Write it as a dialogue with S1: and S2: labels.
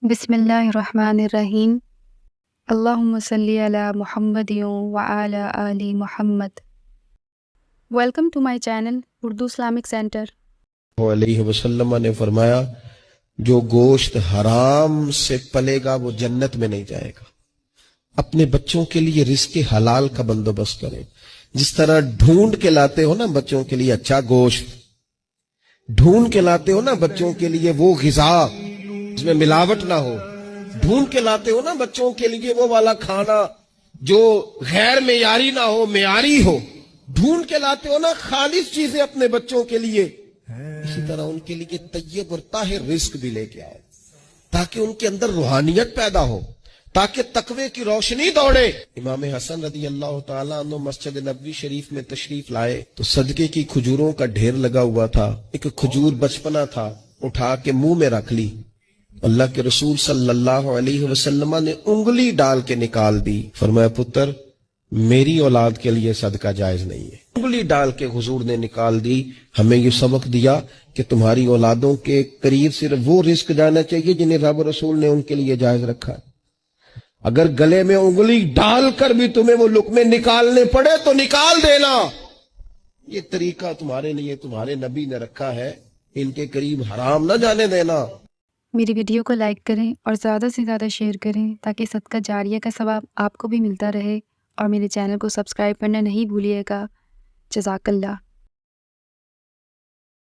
S1: بسم اللہ الرحمن الرحیم۔ اللہم صلی علی محمد وعلی آل محمد۔ Welcome to my channel Urdu Islamic centre.
S2: علیہ وسلم نے فرمایا جو گوشت حرام سے پلے گا وہ جنت میں نہیں جائے گا۔ اپنے بچوں کے لیے رزق حلال کا بندوبست کریں، جس طرح ڈھونڈ کے لاتے ہو نا بچوں کے لیے اچھا گوشت، ڈھونڈ کے لاتے ہو نا بچوں کے لیے وہ غذا جس میں ملاوٹ نہ ہو، ڈھونڈ کے لاتے ہو نا بچوں کے لیے وہ والا کھانا جو غیر معیاری نہ ہو، معیاری ہو، ڈھونڈ کے لاتے ہو نا خالص چیزیں اپنے بچوں کے لیے، اسی طرح ان کے لیے طیب اور طاہر رزق بھی لے کے آئے تاکہ ان کے اندر روحانیت پیدا ہو، تاکہ تقوی کی روشنی دوڑے۔ امام حسن رضی اللہ تعالیٰ عنہ مسجد نبوی شریف میں تشریف لائے تو صدقے کی کھجوروں کا ڈھیر لگا ہوا تھا، ایک کھجور بچپنا تھا، اٹھا کے منہ میں رکھ لی۔ اللہ کے رسول صلی اللہ علیہ وسلم نے انگلی ڈال کے نکال دی، فرمایا پتر میری اولاد کے لیے صدقہ جائز نہیں ہے۔ انگلی ڈال کے حضور نے نکال دی، ہمیں یہ سبق دیا کہ تمہاری اولادوں کے قریب صرف وہ رزق جانا چاہیے جنہیں رب رسول نے ان کے لیے جائز رکھا ہے۔ اگر گلے میں انگلی ڈال کر بھی تمہیں وہ لقمے نکالنے پڑے تو نکال دینا، یہ طریقہ تمہارے لیے تمہارے نبی نے رکھا ہے، ان کے قریب حرام نہ جانے دینا۔
S1: میری ویڈیو کو لائک کریں اور زیادہ سے زیادہ شیئر کریں تاکہ صدقہ جاریہ کا ثواب آپ کو بھی ملتا رہے، اور میرے چینل کو سبسکرائب کرنا نہیں بھولیے گا۔ جزاک اللہ۔